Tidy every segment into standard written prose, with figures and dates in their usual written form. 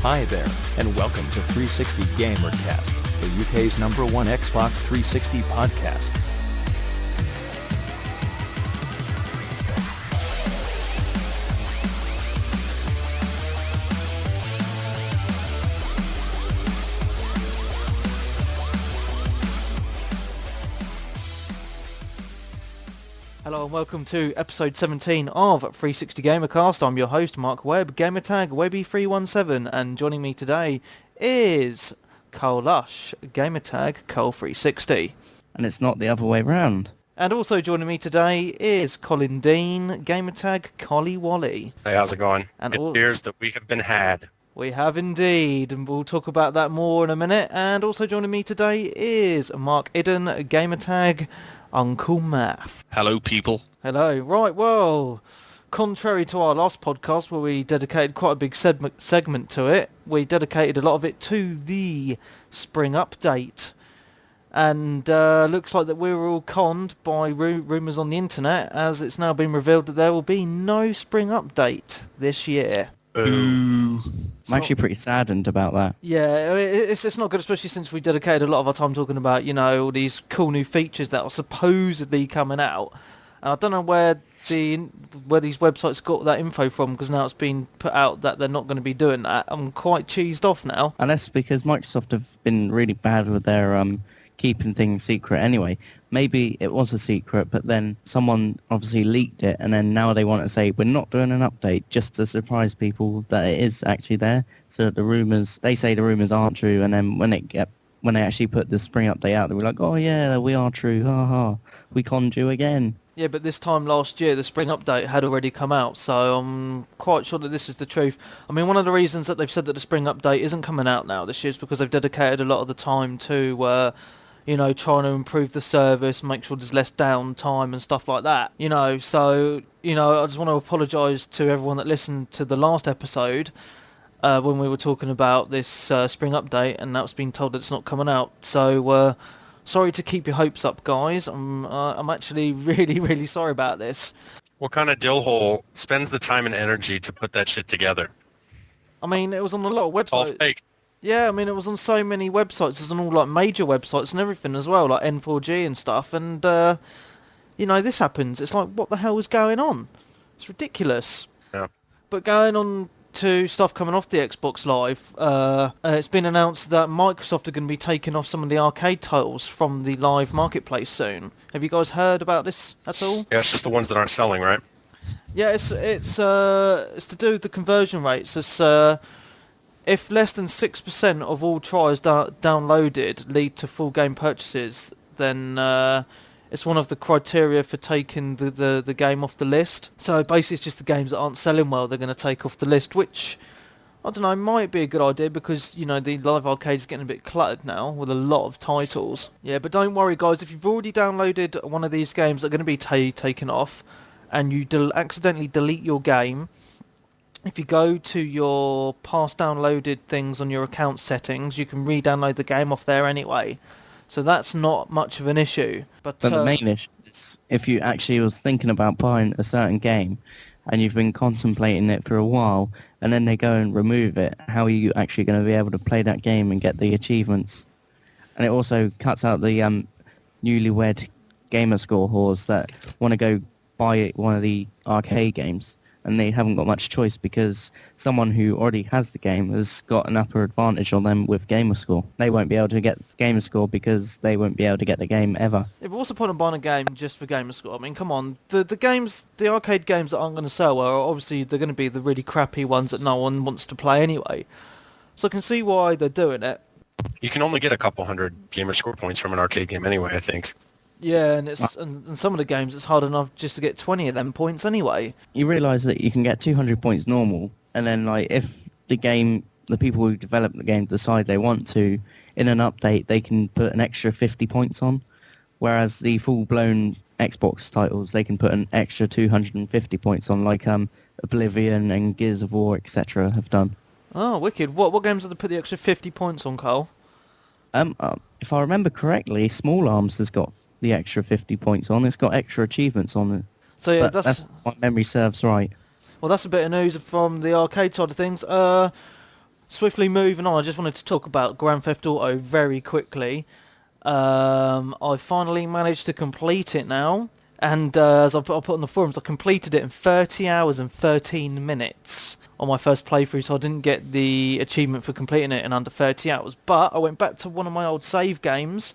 Hi there, and welcome to 360Gamercast, the UK's #1 Xbox 360 podcast. Hello and welcome to episode 17 of 360Gamercast. I'm your host, Mark Webb, gamertag Webby317, and joining me today is Cole Lush, gamertag Cole360. And it's not the other way round. And also joining me today is Colin Dean, gamertag Collie Wally. Hey, how's it going? And it appears that we have been had. We have indeed, and we'll talk about that more in a minute. And also joining me today is Mark Idden, gamertag Uncle Math. Hello, people. Hello. Right, well, contrary to our last podcast where we dedicated quite a big segment to it, we dedicated a lot of it to the spring update. And looks like that we were all conned by rumours on the internet, as it's now been revealed that there will be no spring update this year. Ooh. I'm actually pretty saddened about that. Yeah, it's not good, especially since we dedicated a lot of our time talking about, you know, all these cool new features that are supposedly coming out. And I don't know where these websites got that info from, because now it's been put out that they're not going to be doing that. I'm quite cheesed off now. And that's because Microsoft have been really bad with their keeping things secret anyway. Maybe it was a secret, but then someone obviously leaked it, and then now they want to say, we're not doing an update, just to surprise people that it is actually there. So that they say the rumours aren't true, and then when they actually put the spring update out, they were like, oh yeah, we are true, ha, we conned you again. Yeah, but this time last year, the spring update had already come out, so I'm quite sure that this is the truth. I mean, one of the reasons that they've said that the spring update isn't coming out now this year is because they've dedicated a lot of the time to trying to improve the service, make sure there's less downtime and stuff like that. So I just want to apologise to everyone that listened to the last episode when we were talking about this spring update, and now it's been told that it's not coming out. So sorry to keep your hopes up, guys. I'm actually really, really sorry about this. What kind of dillhole spends the time and energy to put that shit together? I mean, it was on a lot of websites. It's all fake. Yeah, I mean, it was on so many websites. It was on all, like, major websites and everything as well, like N4G and stuff. And, this happens. It's like, what the hell is going on? It's ridiculous. Yeah. But going on to stuff coming off the Xbox Live, it's been announced that Microsoft are going to be taking off some of the arcade titles from the Live marketplace soon. Have you guys heard about this at all? Yeah, it's just the ones that aren't selling, right? Yeah, it's to do with the conversion rates. It's if less than 6% of all tries downloaded lead to full game purchases, then it's one of the criteria for taking the game off the list. So basically it's just the games that aren't selling well they're going to take off the list, which, I don't know, might be a good idea because, the Live Arcade is getting a bit cluttered now with a lot of titles. Yeah, but don't worry guys, if you've already downloaded one of these games that are going to be taken off and you accidentally delete your game, if you go to your past downloaded things on your account settings, you can re-download the game off there anyway. So that's not much of an issue. But the main issue is if you actually was thinking about buying a certain game and you've been contemplating it for a while and then they go and remove it, how are you actually going to be able to play that game and get the achievements? And it also cuts out the newlywed gamer score whores that want to go buy one of the arcade games, and they haven't got much choice because someone who already has the game has got an upper advantage on them with Gamerscore. They won't be able to get Gamerscore because they won't be able to get the game ever. Yeah, but what's the point of buying a game just for Gamerscore? I mean, come on. The arcade games that aren't going to sell are obviously they're going to be the really crappy ones that no one wants to play anyway. So I can see why they're doing it. You can only get a couple hundred gamer score points from an arcade game anyway, I think. Yeah, and and some of the games it's hard enough just to get 20 of them points anyway. You realise that you can get 200 points normal, and then if the people who develop the game decide they want to, in an update they can put an extra 50 points on, whereas the full-blown Xbox titles they can put an extra 250 points on, like Oblivion and Gears of War, etc. have done. Oh, wicked. What games have they put the extra 50 points on, Cole? If I remember correctly, Small Arms has got the extra 50 points on. It's got extra achievements on it. So yeah, that's my memory serves right. Well, that's a bit of news from the arcade side of things. Swiftly moving on, I just wanted to talk about Grand Theft Auto very quickly. I finally managed to complete it now, and as I put on the forums, I completed it in 30 hours and 13 minutes on my first playthrough, so I didn't get the achievement for completing it in under 30 hours. But I went back to one of my old save games,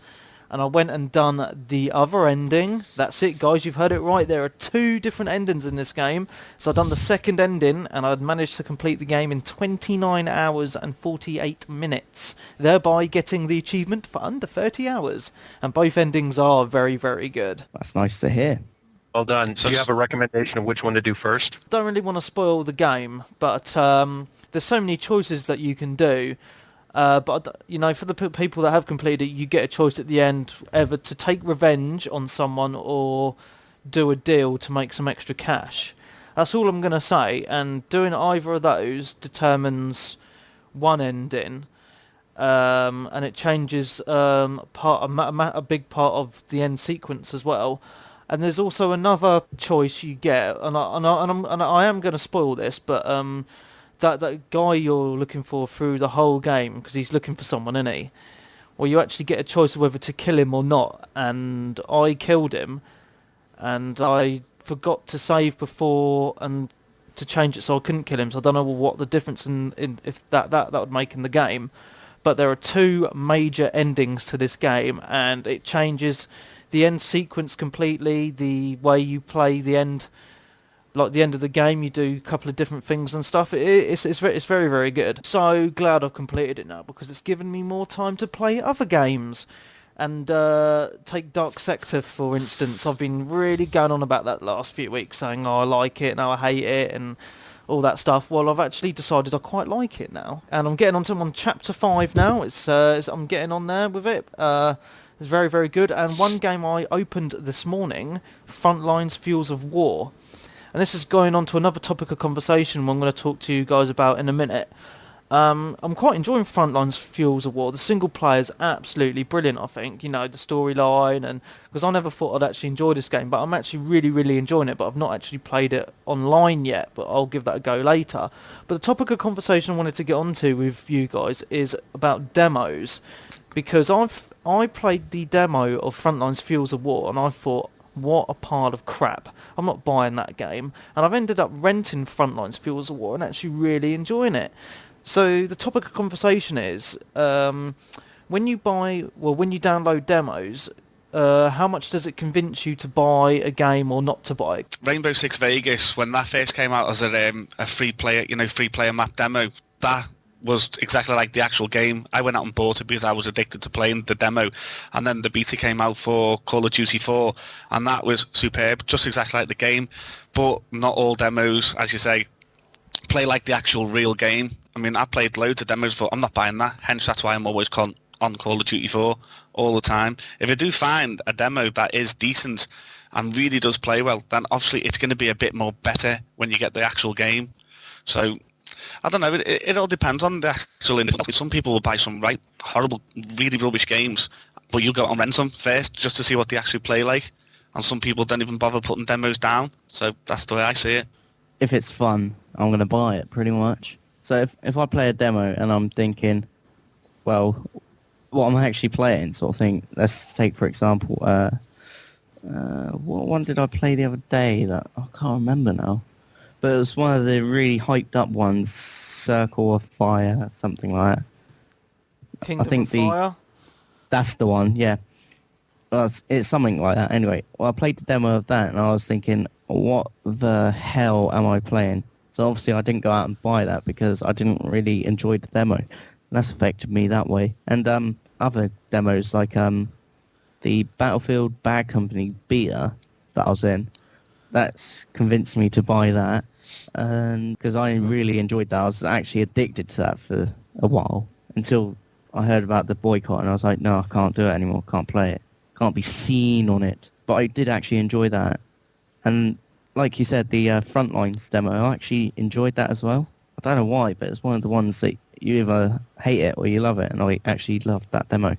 and I went and done the other ending. That's it, guys, you've heard it right. There are 2 different endings in this game. So I've done the second ending, and I'd managed to complete the game in 29 hours and 48 minutes, thereby getting the achievement for under 30 hours. And both endings are very, very good. That's nice to hear. Well done. So you have a recommendation of which one to do first? Don't really want to spoil the game, but there's so many choices that you can do. But you know, for the people that have completed it, you get a choice at the end either to take revenge on someone or do a deal to make some extra cash. That's all I'm going to say, and doing either of those determines one ending, and it changes a big part of the end sequence as well. And there's also another choice you get, and I am going to spoil this, but that guy you're looking for through the whole game, because he's looking for someone, isn't he? Well, you actually get a choice of whether to kill him or not, and I killed him, and I forgot to save before and to change it so I couldn't kill him, so I don't know what the difference in if that would make in the game. But there are 2 major endings to this game, and it changes the end sequence completely, the way you play the end. Like the end of the game, you do a couple of different things and stuff. It's very, very good. So glad I've completed it now, because it's given me more time to play other games. And take Dark Sector, for instance. I've been really going on about that last few weeks, saying, oh, I like it, now I hate it, and all that stuff. Well, I've actually decided I quite like it now. And I'm getting on Chapter 5 now. I'm getting on there with it. It's very, very good. And one game I opened this morning, Frontlines Fuels of War. And this is going on to another topic of conversation I'm going to talk to you guys about in a minute. I'm quite enjoying Frontlines Fuels of War. The single player is absolutely brilliant, I think. You know, the storyline, and because I never thought I'd actually enjoy this game, but I'm actually really, really enjoying it, but I've not actually played it online yet, but I'll give that a go later. But the topic of conversation I wanted to get onto with you guys is about demos, because I played the demo of Frontlines Fuels of War, and I thought, what a pile of crap. I'm not buying that game. And I've ended up renting Frontlines Fuels of War and actually really enjoying it. So the topic of conversation is, when you download demos, how much does it convince you to buy a game or not to buy it? Rainbow Six Vegas, when that first came out as a free player map demo, that was exactly like the actual game. I went out and bought it because I was addicted to playing the demo, and then the beta came out for Call of Duty 4, and that was superb, just exactly like the game. But not all demos, as you say, play like the actual real game. I mean, I played loads of demos, but I'm not buying that. Hence, that's why I'm always on Call of Duty 4 all the time. If I do find a demo that is decent and really does play well, then obviously it's going to be a bit more better when you get the actual game. So I don't know, it all depends on the actual industry. Some people will buy some right horrible, really rubbish games, but you'll go and rent them first just to see what they actually play like. And some people don't even bother putting demos down. So that's the way I see it. If it's fun, I'm going to buy it, pretty much. So if I play a demo and I'm thinking, well, what am I actually playing, sort of thing. Let's take, for example, what one did I play the other day that I can't remember now? But it was one of the really hyped up ones, Circle of Fire, something like that. Kingdom of Fire? That's the one, yeah. Well, it's something like that. Anyway, well, I played the demo of that, and I was thinking, what the hell am I playing? So obviously I didn't go out and buy that because I didn't really enjoy the demo. And that's affected me that way. And other demos like the Battlefield Bad Company beta that I was in, that's convinced me to buy that. And because I really enjoyed that, I was actually addicted to that for a while until I heard about the boycott, and I was like, no, I can't do it anymore. Can't play it. Can't be seen on it. But I did actually enjoy that. And like you said, the Frontlines demo, I actually enjoyed that as well. I don't know why, but it's one of the ones that you either hate it or you love it, and I actually loved that demo.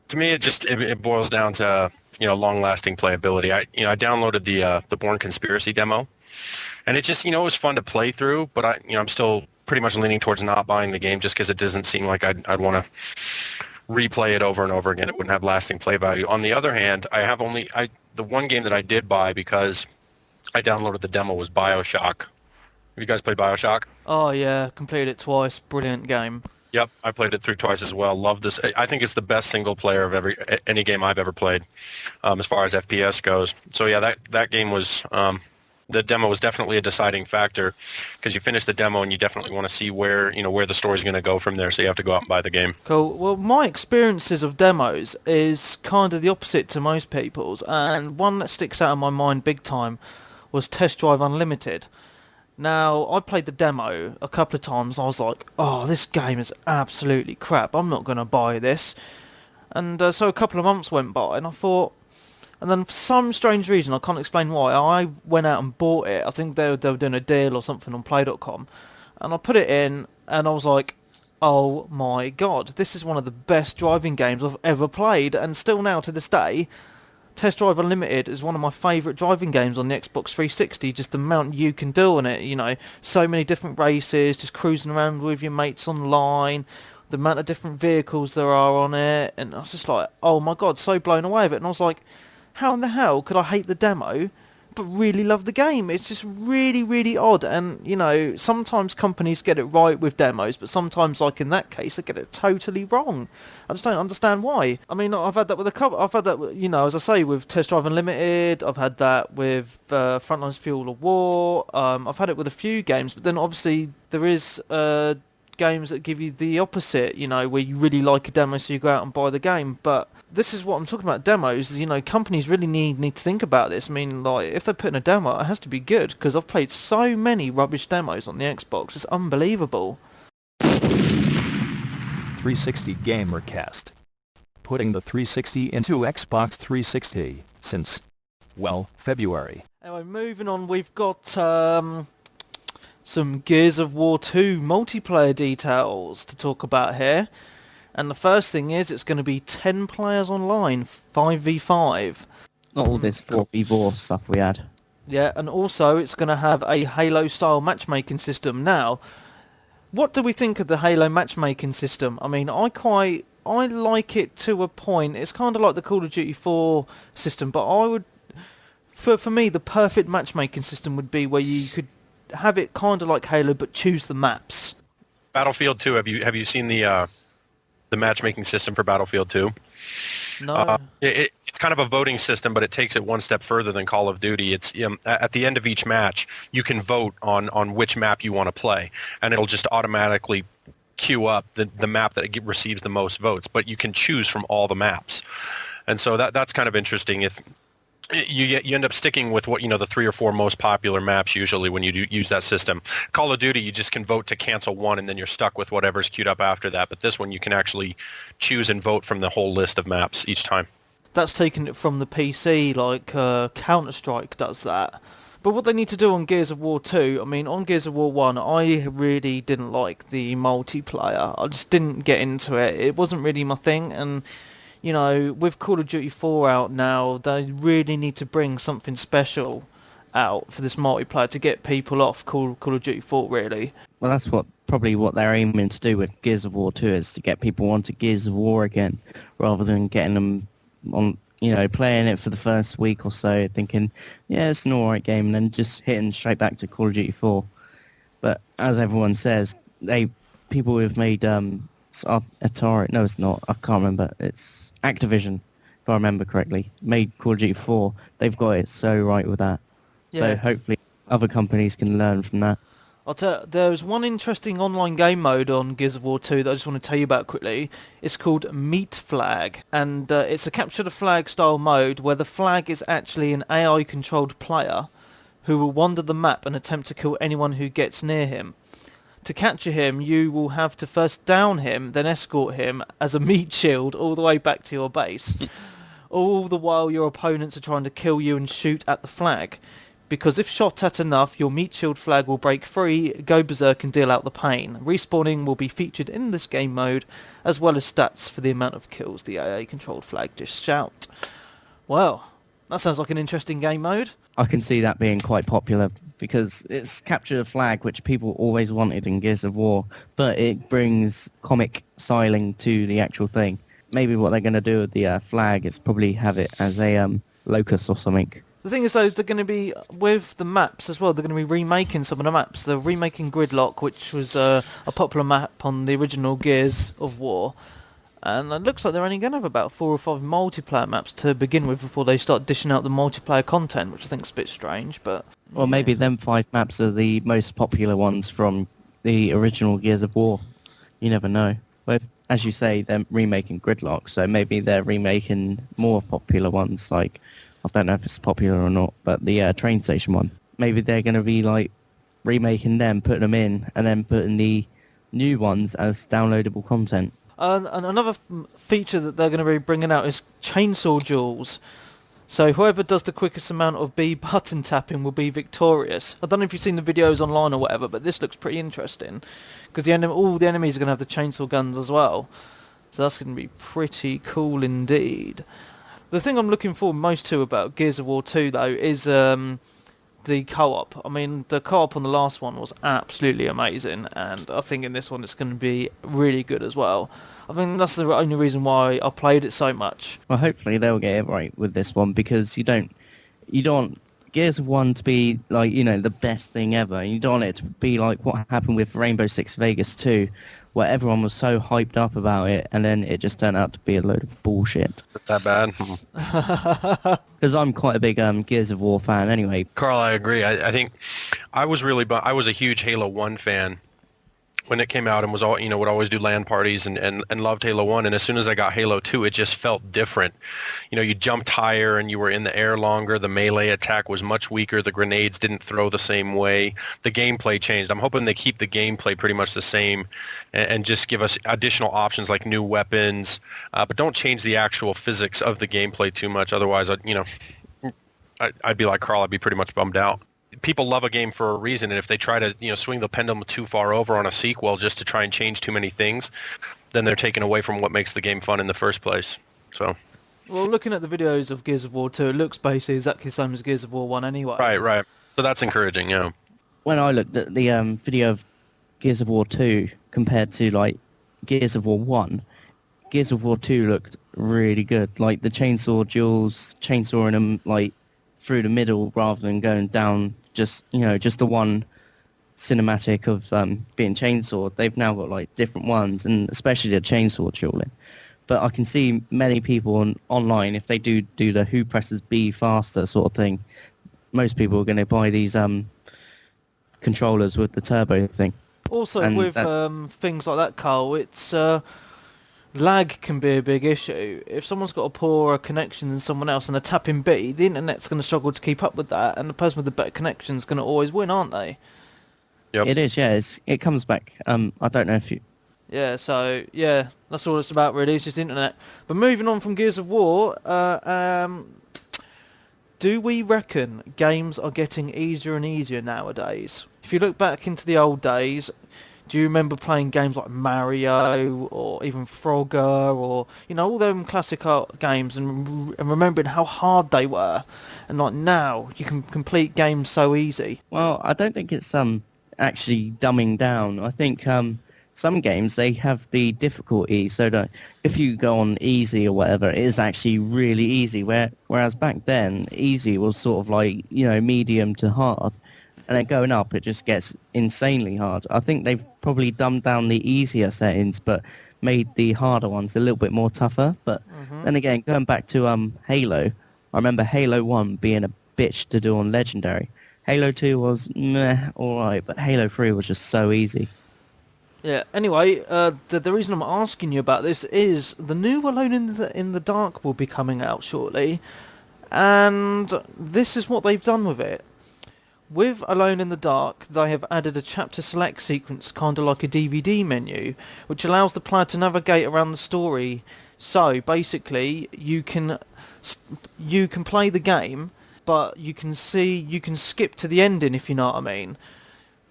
To me, it boils down to long-lasting playability. I downloaded the Bourne Conspiracy demo, and it just it was fun to play through. But I'm still pretty much leaning towards not buying the game just because it doesn't seem like I'd want to replay it over and over again. It wouldn't have lasting play value. On the other hand, the one game that I did buy because I downloaded the demo was BioShock. Have you guys played BioShock? Oh yeah, completed it twice. Brilliant game. Yep, I played it through twice as well. Love this. I think it's the best single player of any game I've ever played, as far as FPS goes. So yeah, that game was the demo was definitely a deciding factor because you finish the demo and you definitely want to see where the story's going to go from there. So you have to go out and buy the game. Cool. Well, my experiences of demos is kind of the opposite to most people's, and one that sticks out in my mind big time was Test Drive Unlimited. Now, I played the demo a couple of times. I was like, oh, this game is absolutely crap. I'm not going to buy this. And so a couple of months went by, and I thought... And then for some strange reason, I can't explain why, I went out and bought it. I think they were doing a deal or something on Play.com. And I put it in, and I was like, oh my god, this is one of the best driving games I've ever played. And still now, to this day... Test Drive Unlimited is one of my favourite driving games on the Xbox 360, just the amount you can do on it, so many different races, just cruising around with your mates online, the amount of different vehicles there are on it, and I was just like, oh my god, so blown away with it, and I was like, how in the hell could I hate the demo, but really love the game? It's just really, really odd, and, sometimes companies get it right with demos, but sometimes, like in that case, they get it totally wrong. I just don't understand why. I mean, I've had that with as I say, with Test Drive Unlimited. I've had that with Frontlines Fuel of War. I've had it with a few games, but then obviously there is games that give you the opposite, where you really like a demo, so you go out and buy the game. But this is what I'm talking about, demos. Companies really need to think about this. I mean, like, if they're putting a demo, it has to be good, because I've played so many rubbish demos on the Xbox. It's unbelievable. 360Gamercast. Putting the 360 into Xbox 360 since, February. Anyway, moving on, we've got some Gears of War 2 multiplayer details to talk about here. And the first thing is it's going to be 10 players online, 5v5. Not all this 4v4 stuff we had. Yeah, and also it's going to have a Halo-style matchmaking system. Now, what do we think of the Halo matchmaking system? I mean, I like it to a point. It's kind of like the Call of Duty 4 system, but I would... For me, the perfect matchmaking system would be where you could have it kind of like Halo, but choose the maps. Battlefield 2, have you seen the matchmaking system for Battlefield 2? No. It's kind of a voting system, but it takes it one step further than Call of Duty. It's at the end of each match, you can vote on which map you want to play, and it'll just automatically queue up the map that receives the most votes. But you can choose from all the maps, and so that's kind of interesting. If you end up sticking with what the 3 or 4 most popular maps usually when you do use that system. Call of Duty, you just can vote to cancel one and then you're stuck with whatever's queued up after that. But this one you can actually choose and vote from the whole list of maps each time. That's taken it from the PC, like Counter-Strike does that. But what they need to do on Gears of War 2, I mean, on Gears of War 1, I really didn't like the multiplayer. I just didn't get into it. It wasn't really my thing, and... with Call of Duty 4 out now, they really need to bring something special out for this multiplayer to get people off Call of Duty 4, really. Well, that's probably what they're aiming to do with Gears of War 2, is to get people onto Gears of War again, rather than getting them on, playing it for the first week or so, thinking, yeah, it's an alright game, and then just hitting straight back to Call of Duty 4. But as everyone says, people who've made Atari, no, it's not, I can't remember, it's Activision, if I remember correctly, made Call of Duty 4. They've got it so right with that. Yeah. So hopefully other companies can learn from that. There's one interesting online game mode on Gears of War 2 that I just want to tell you about quickly. It's called Meat Flag, and it's a capture the flag style mode where the flag is actually an AI controlled player who will wander the map and attempt to kill anyone who gets near him. To capture him, you will have to first down him, then escort him as a meat shield all the way back to your base. All the while your opponents are trying to kill you and shoot at the flag. Because if shot at enough, your meat shield flag will break free, go berserk and deal out the pain. Respawning will be featured in this game mode, as well as stats for the amount of kills the AA controlled flag just shout. Well, that sounds like an interesting game mode. I can see that being quite popular because it's captured a flag which people always wanted in Gears of War, but it brings comic styling to the actual thing. Maybe what they're going to do with the flag is probably have it as a locus or something. The thing is, though, they're going to be, with the maps as well, they're going to be remaking some of the maps. They're remaking Gridlock, which was a popular map on the original Gears of War. And it looks like they're only going to have about 4 or 5 multiplayer maps to begin with before they start dishing out the multiplayer content, which I think is a bit strange, but... Well, maybe them 5 maps are the most popular ones from the original Gears of War. You never know. But as you say, they're remaking Gridlock, so maybe they're remaking more popular ones, like, I don't know if it's popular or not, but the train station one. Maybe they're going to be, like, remaking them, putting them in, and then putting the new ones as downloadable content. And another feature that they're going to be bringing out is chainsaw duels. So whoever does the quickest amount of B button tapping will be victorious. I don't know if you've seen the videos online or whatever, but this looks pretty interesting. Because all the enemies are going to have the chainsaw guns as well. So that's going to be pretty cool indeed. The thing I'm looking forward most to about Gears of War 2, though, is the co-op. I mean, the co-op on the last one was absolutely amazing, and I think in this one it's going to be really good as well. I mean, that's the only reason why I played it so much. Well, hopefully they'll get it right with this one, because you don't want Gears of 1 to be, like, you know, the best thing ever. You don't want it to be like what happened with Rainbow Six Vegas 2, where everyone was so hyped up about it, and then it just turned out to be a load of bullshit. Is that bad? Because I'm quite a big Gears of War fan anyway. Carl, I agree. I think I was a huge Halo 1 fan when it came out, and was would always do LAN parties and loved Halo 1. And as soon as I got Halo 2, it just felt different. You know, you jumped higher and you were in the air longer. The melee attack was much weaker. The grenades didn't throw the same way. The gameplay changed. I'm hoping they keep the gameplay pretty much the same and just give us additional options like new weapons, but don't change the actual physics of the gameplay too much. Otherwise, I'd be like Carl. I'd be pretty much bummed out. People love a game for a reason, and if they try to swing the pendulum too far over on a sequel just to try and change too many things, then they're taken away from what makes the game fun in the first place. So, well, looking at the videos of Gears of War 2, it looks basically exactly the same as Gears of War 1 anyway. Right. So that's encouraging, yeah. When I looked at the video of Gears of War 2 compared to, like, Gears of War 1, Gears of War 2 looked really good. Like, the chainsaw duels, chainsawing them, like, through the middle rather than going down just the one cinematic of being chainsawed. They've now got, like, different ones, and especially the chainsaw dueling. But I can see many people online, if they do the who presses B faster sort of thing, most people are going to buy these controllers with the turbo thing. Also, And with things like that, Carl, it's lag can be a big issue. If someone's got a poorer connection than someone else and they're tapping B, the internet's going to struggle to keep up with that, and the person with the better connection is going to always win, aren't they? Yep. It is, yeah. It comes back. I don't know if you... Yeah, so, yeah, that's all it's about, really. It's just internet. But moving on from Gears of War, do we reckon games are getting easier and easier nowadays? If you look back into the old days, do you remember playing games like Mario or even Frogger or, all them classic games and remembering how hard they were? And like now, you can complete games so easy. Well, I don't think it's actually dumbing down. I think some games, they have the difficulty so that if you go on easy or whatever, it is actually really easy. Whereas back then, easy was sort of like, medium to hard. And then going up, it just gets insanely hard. I think they've probably dumbed down the easier settings, but made the harder ones a little bit more tougher. But then again, going back to Halo, I remember Halo 1 being a bitch to do on Legendary. Halo 2 was meh, alright, but Halo 3 was just so easy. Yeah, anyway, the reason I'm asking you about this is the new Alone in the Dark will be coming out shortly, and this is what they've done with it. With Alone in the Dark, they have added a chapter select sequence, kind of like a DVD menu, which allows the player to navigate around the story. So basically, you can play the game, but you can skip to the ending, if you know what I mean.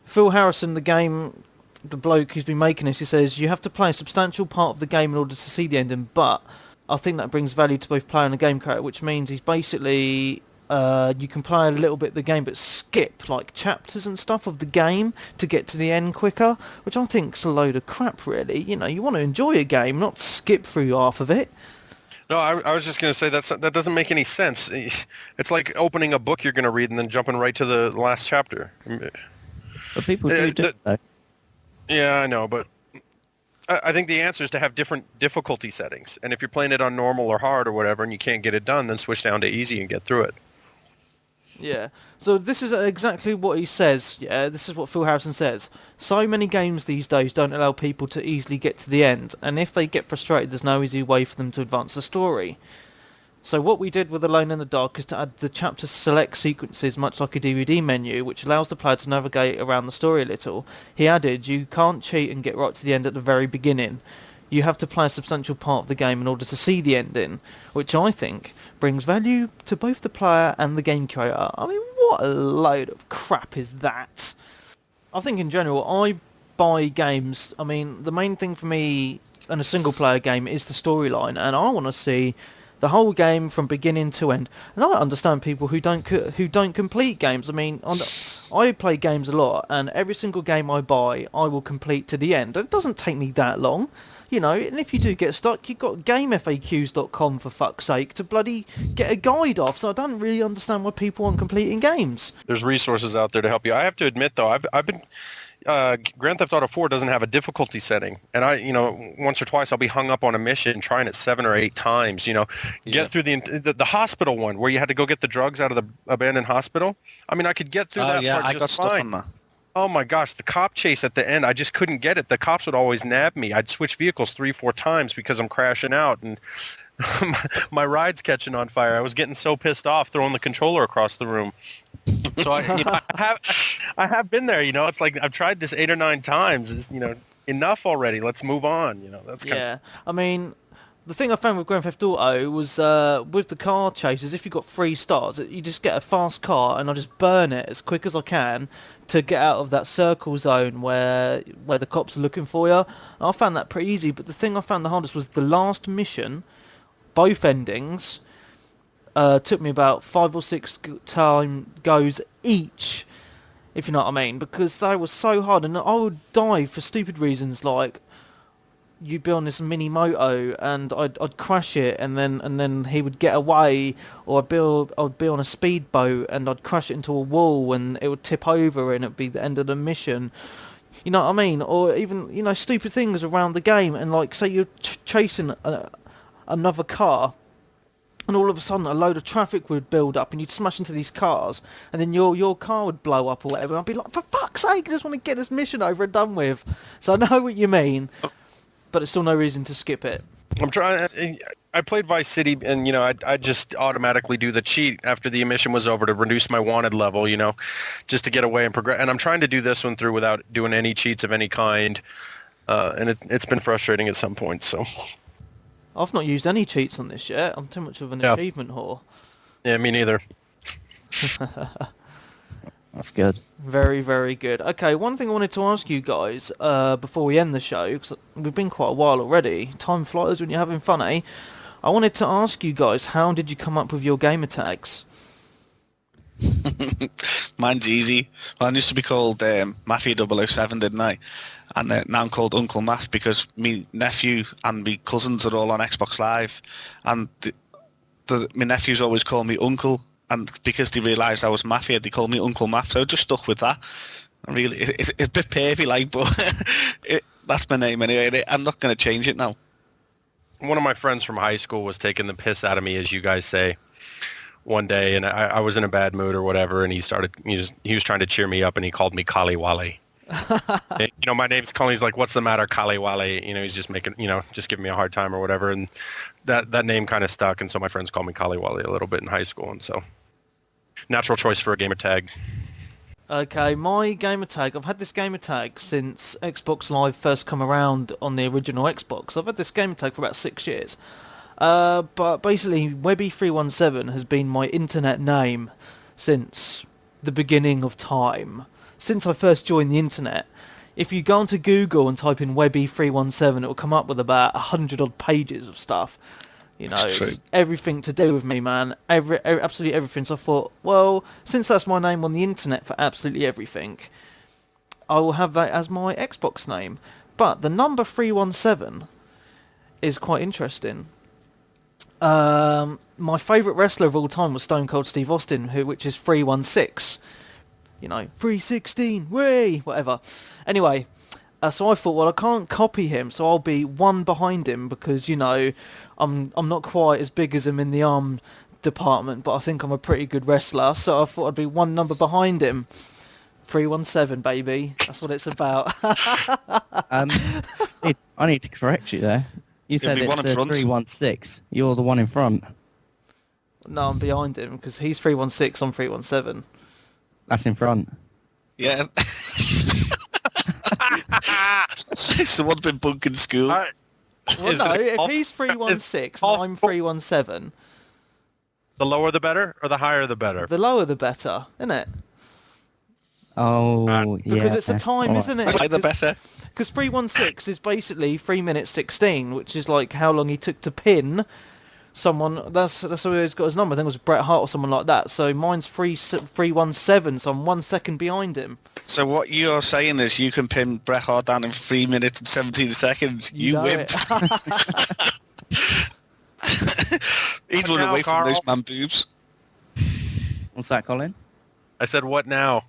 Phil Harrison, the bloke who's been making this, he says you have to play a substantial part of the game in order to see the ending, but I think that brings value to both player and the game creator, which means he's basically you can play a little bit of the game but skip like chapters and stuff of the game to get to the end quicker, which I think's a load of crap really. You know, you want to enjoy a game, not skip through half of it. No, I was just going to say that doesn't make any sense. It's like opening a book you're going to read and then jumping right to the last chapter. But people do that. Yeah, I know, but I think the answer is to have different difficulty settings. And if you're playing it on normal or hard or whatever and you can't get it done, then switch down to easy and get through it. Yeah, so this is exactly what he says. Yeah, this is what Phil Harrison says. So many games these days don't allow people to easily get to the end, and if they get frustrated, there's no easy way for them to advance the story. So what we did with Alone in the Dark is to add the chapter select sequences, much like a DVD menu, which allows the player to navigate around the story a little. He added, you can't cheat and get right to the end at the very beginning. You have to play a substantial part of the game in order to see the ending, which I think brings value to both the player and the game creator. I mean, what a load of crap is that? I think in general, I buy games, I mean, the main thing for me in a single player game is the storyline, and I want to see the whole game from beginning to end. And I don't understand people who don't complete games. I mean, I play games a lot, and every single game I buy, I will complete to the end. It doesn't take me that long. You know, and if you do get stuck, you've got GameFAQs.com for fuck's sake to bloody get a guide off. So I don't really understand why people aren't completing games. There's resources out there to help you. I have to admit, though, I've been... Grand Theft Auto 4 doesn't have a difficulty setting, and once or twice I'll be hung up on a mission trying it 7 or 8 times. Get through the hospital one where you had to go get the drugs out of the abandoned hospital. I mean, I could get through that part I just got stuff fine. on that. Oh my gosh, the cop chase at the end, I just couldn't get it. The cops would always nab me. I'd switch vehicles 3-4 times because I'm crashing out and my ride's catching on fire. I was getting so pissed off throwing the controller across the room. So I have been there. It's like I've tried this 8 or 9 times. It's, enough already. Let's move on. That's kind of... I mean, the thing I found with Grand Theft Auto was with the car chases, if you got 3 stars, you just get a fast car and I just burn it as quick as I can to get out of that circle zone where the cops are looking for you. And I found that pretty easy, but the thing I found the hardest was the last mission. Both endings took me about 5 or 6 time goes each, if you know what I mean, because they were so hard, and I would die for stupid reasons like you'd be on this mini moto and I'd crash it and then he would get away, or I'd be on a speedboat and I'd crash it into a wall and it would tip over and it'd be the end of the mission. You know what I mean? Or even stupid things around the game, and like say you're chasing another car, and all of a sudden a load of traffic would build up and you'd smash into these cars and then your car would blow up or whatever. I'd be like, for fuck's sake, I just want to get this mission over and done with. So I know what you mean, but it's still no reason to skip it. I'm trying. I played Vice City, and I just automatically do the cheat after the mission was over to reduce my wanted level, just to get away and progress. And I'm trying to do this one through without doing any cheats of any kind, and it's been frustrating at some points. So I've not used any cheats on this yet. I'm too much of an achievement whore. Yeah, me neither. That's good. Very, very good. Okay, one thing I wanted to ask you guys before we end the show, because we've been quite a while already. Time flies when you're having fun, eh? I wanted to ask you guys, how did you come up with your gamer tags? Mine's easy. Well, I used to be called Mafia 007, didn't I? And now I'm called Uncle Math because me nephew and me cousins are all on Xbox Live, and my nephews always call me Uncle. And because they realised I was Mafia, they called me Uncle Math, so I just stuck with that. And really, it's a bit pervy, like, but that's my name anyway. I'm not going to change it now. One of my friends from high school was taking the piss out of me, as you guys say, one day, and I was in a bad mood or whatever, and he was trying to cheer me up, and he called me Kali Wali. My name's Colin. He's like, "What's the matter, Kali Wali?" He's just making, just giving me a hard time or whatever, and that name kind of stuck, and so my friends called me Kali Wali a little bit in high school, and so natural choice for a gamer tag. Okay, my gamer tag, I've had this gamer tag since Xbox Live first come around on the original Xbox. I've had this gamer tag for about 6 years. But basically, Webby317 has been my internet name since the beginning of time. Since I first joined the internet. If you go onto Google and type in Webby317, it will come up with about 100 odd pages of stuff. You know, It's true. it's everything to do with me, man. Absolutely everything. So I thought, well, since that's my name on the internet for absolutely everything, I will have that as my Xbox name. But the number 317 is quite interesting. My favourite wrestler of all time was Stone Cold Steve Austin, which is 316. You know, 316, way, whatever. Anyway, so I thought, well, I can't copy him, so I'll be one behind him because, you know, I'm not quite as big as him in the arm department, but I think I'm a pretty good wrestler, so I thought I'd be one number behind him. 317, baby. That's what it's about. I need to correct you there. You said be it's one in the front. 316. You're the one in front. No, I'm behind him because he's 316, I'm 317. That's in front. Yeah. Someone's been bunking school. Well, Is no, it a if false- he's is 316 false- and I'm 317, The lower the better, or the higher the better? the lower the better, isn't it? Oh, yeah. Because it's a time, Alright. isn't it? Like the better. Because 316 is basically 3 minutes 16, which is like how long he took to pin someone. That's how he's got his number. I think it was Bret Hart or someone like that. So mine's 317, so I'm 1 second behind him. So what you're saying is you can pin Bret Hart down in 3 minutes and 17 seconds. You know win. it. He'd What run now, away from Carl? those man boobs. What's that, Colin? I said, what now?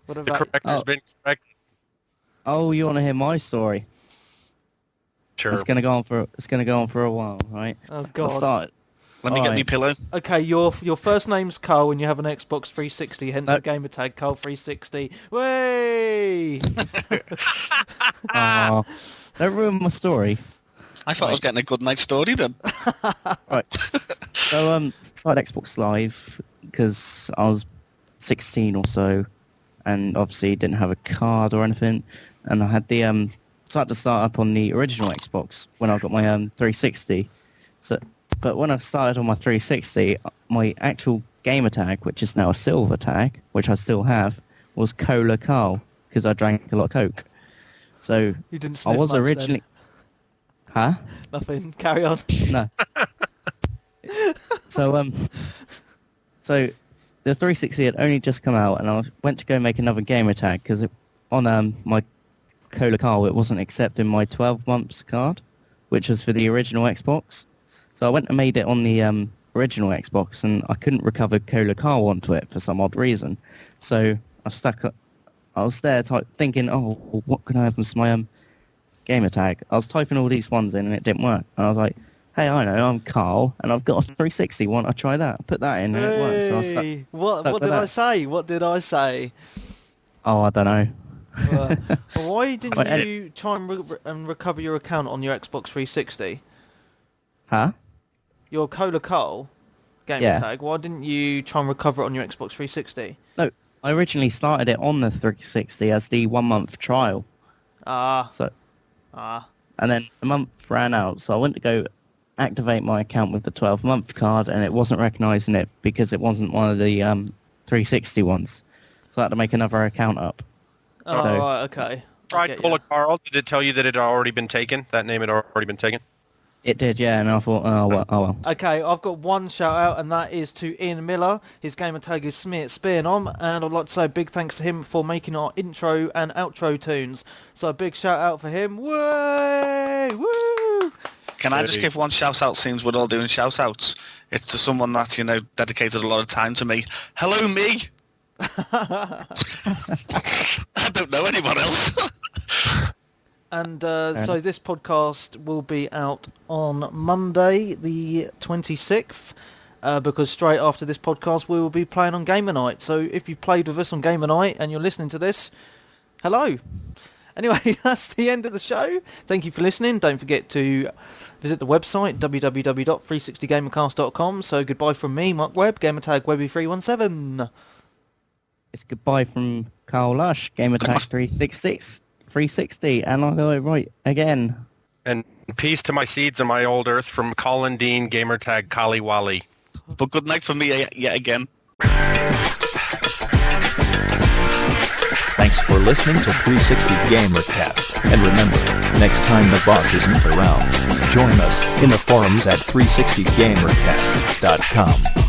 What The about corrector's Oh. been corrected. Oh, you want to hear my story? Sure. It's gonna go on for a while, right? Oh I'll God. start. Let me get Alright. me pillow. Okay, your first name's Carl and you have an Xbox 360, hence No. the gamer tag Carl 360. Way! Oh, don't ruin my story. I thought I was getting a good night story then. Right. So started Xbox Live because I was 16 or so, and obviously didn't have a card or anything, and I had the started to start up on the original Xbox when I got my 360. So, but when I started on my 360, my actual gamer tag, which is now a silver tag, which I still have, was Cola Carl because I drank a lot of Coke. So You didn't I sniff was much then. originally, huh? Nothing. Carry on. No. So the 360 had only just come out, and I went to go make another gamer tag because on my Cola Carl it wasn't accepting my 12 months card, which was for the original Xbox. So I went and made it on the original Xbox, and I couldn't recover Cola Carl onto it for some odd reason. So I was there thinking, oh, well, what can I have as my gamer tag? I was typing all these ones in and it didn't work. And I was like, hey, I know, I'm Carl, and I've got a 360. Why don't I try that? Put that in and it worked. So I was stuck Hey, what with did I that. say? What did I say? Oh, I don't know. Why didn't But you try and recover your account on your Xbox 360? Huh? Your Cola Carl gamer Yeah. tag. Why didn't you try and recover it on your Xbox 360? No, I originally started it on the 360 as the 1 month trial. Ah. And then the month ran out, so I went to go activate my account with the 12-month card, and it wasn't recognising it because it wasn't one of the 360 ones. So I had to make another account up. Oh, So- right, okay. I Tried get Cola ya. Carl. Did it tell you that it had already been taken? That name had already been taken? It did, yeah, and I thought, oh well. Okay, I've got one shout out, and that is to Ian Miller. His gamer tag is Spearnom, and I'd like to say a big thanks to him for making our intro and outro tunes. So a big shout out for him. Way! Woo! Can I just give one shout out since we're all doing shout outs? It's to someone that, dedicated a lot of time to me. Hello, me! I don't know anyone else. And so this podcast will be out on Monday, the 26th, because straight after this podcast we will be playing on Gamer Night. So if you played with us on Gamer Night and you're listening to this, hello. Anyway, that's the end of the show. Thank you for listening. Don't forget to visit the website, www.360Gamercast.com. So goodbye from me, Mark Webb, gamertag Webby317. It's goodbye from Carl Lush, gamertag 360, and I'll go it right again. And peace to my seeds and my old earth from Colin Dean, gamertag Kali Wali. But good night for me yet again. Thanks Thanks for listening to 360Gamercast, and remember, next time the boss isn't around, join us in the forums at 360Gamercast.com.